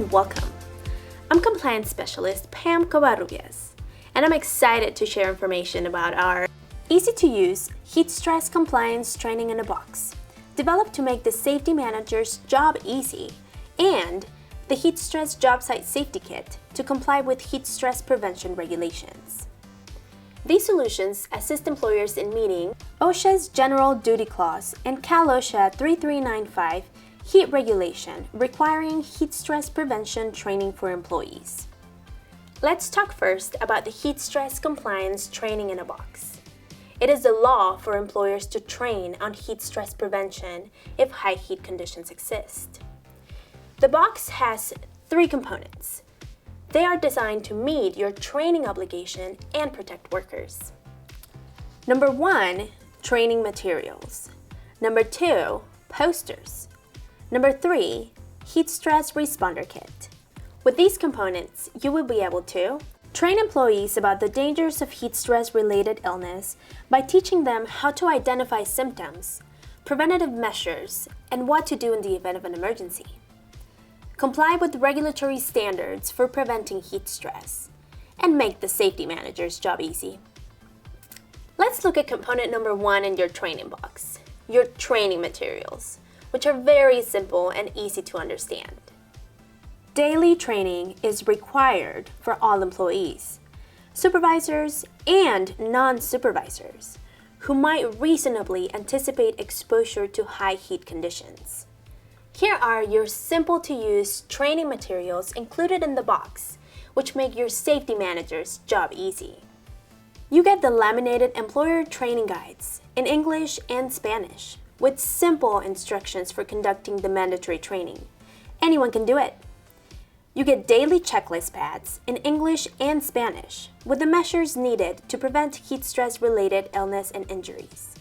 and welcome. I'm Compliance Specialist Pam Covarrubias, and I'm excited to share information about our easy-to-use HeatStress compliance training in a box, developed to make the safety manager's job easy, and the HeatStress Job Site Safety Kit to comply with heat stress prevention regulations. These solutions assist employers in meeting OSHA's General Duty Clause and Cal OSHA 3395 heat regulation requiring heat stress prevention training for employees. Let's talk first about the heat stress compliance training in a box. It is the law for employers to train on heat stress prevention if high heat conditions exist. The box has 3 components. They are designed to meet your training obligation and protect workers. Number 1, training materials. Number 2, posters. Number 3, heat stress responder kit. With these components, you will be able to train employees about the dangers of heat stress-related illness by teaching them how to identify symptoms, preventative measures, and what to do in the event of an emergency. Comply with regulatory standards for preventing heat stress, and make the safety manager's job easy. Let's look at component number 1 in your training box, your training materials, which are very simple and easy to understand. Daily training is required for all employees, supervisors, and non-supervisors who might reasonably anticipate exposure to high heat conditions. Here are your simple-to-use training materials included in the box, which make your safety manager's job easy. You get the laminated employer training guides in English and Spanish with simple instructions for conducting the mandatory training. Anyone can do it. You get daily checklist pads in English and Spanish with the measures needed to prevent heat stress-related illness and injuries.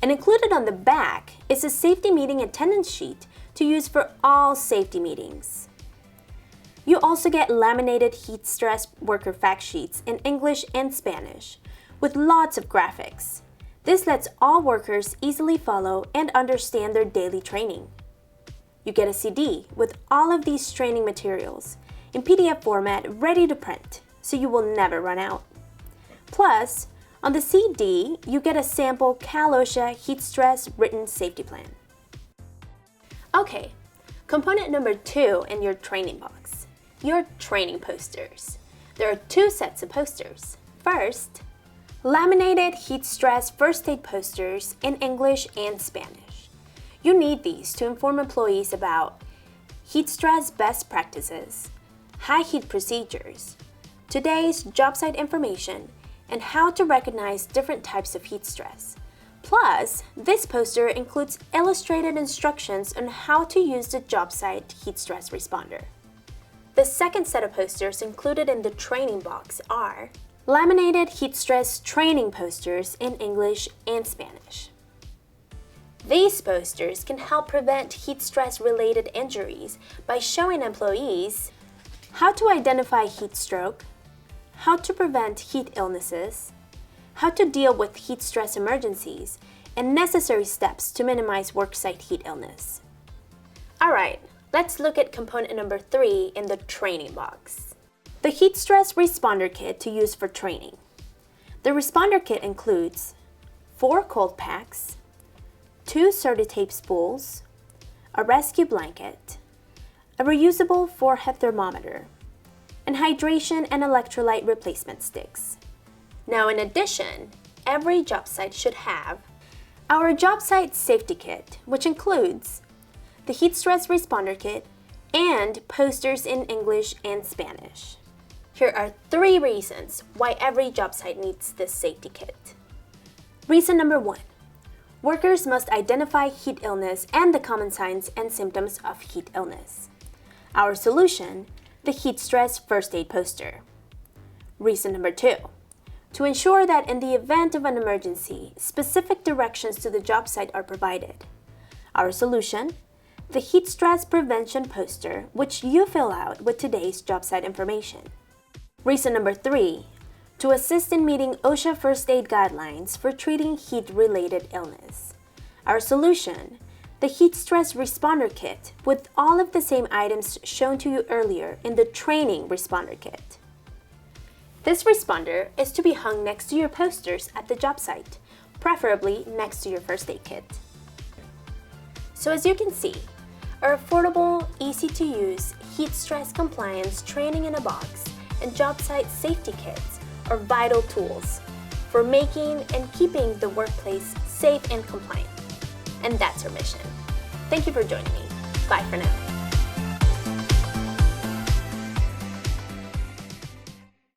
And included on the back is a safety meeting attendance sheet to use for all safety meetings. You also get laminated heat stress worker fact sheets in English and Spanish with lots of graphics. This lets all workers easily follow and understand their daily training. You get a CD with all of these training materials in PDF format ready to print, so you will never run out. Plus, on the CD, you get a sample Cal OSHA heat stress written safety plan. Okay, component number 2 in your training box, your training posters. There are 2 sets of posters. First, laminated heat stress first aid posters in English and Spanish. You need these to inform employees about heat stress best practices, high heat procedures, today's job site information, and how to recognize different types of heat stress. Plus, this poster includes illustrated instructions on how to use the job site heat stress responder. The second set of posters included in the training box are laminated heat stress training posters in English and Spanish. These posters can help prevent heat stress-related injuries by showing employees how to identify heat stroke, how to prevent heat illnesses, how to deal with heat stress emergencies, and necessary steps to minimize worksite heat illness. Alright, let's look at component number 3 in the training box. The heat stress responder kit to use for training. The responder kit includes 4 cold packs, 2 Certi-Tape spools, a rescue blanket, a reusable forehead thermometer, and hydration and electrolyte replacement sticks. Now, in addition, every job site should have our job site safety kit, which includes the heat stress responder kit and posters in English and Spanish. Here are 3 reasons why every job site needs this safety kit. Reason number 1. Workers must identify heat illness and the common signs and symptoms of heat illness. Our solution, the heat stress first aid poster. Reason number 2, to ensure that in the event of an emergency, specific directions to the job site are provided. Our solution, the heat stress prevention poster, which you fill out with today's job site information. Reason number 3, to assist in meeting OSHA first aid guidelines for treating heat-related illness. Our solution, the HeatStress Responder Kit with all of the same items shown to you earlier in the Training Responder Kit. This responder is to be hung next to your posters at the job site, preferably next to your first aid kit. So as you can see, our affordable, easy-to-use HeatStress compliance training in a box and job site safety kits are vital tools for making and keeping the workplace safe and compliant. And that's our mission. Thank you for joining me. Bye for now.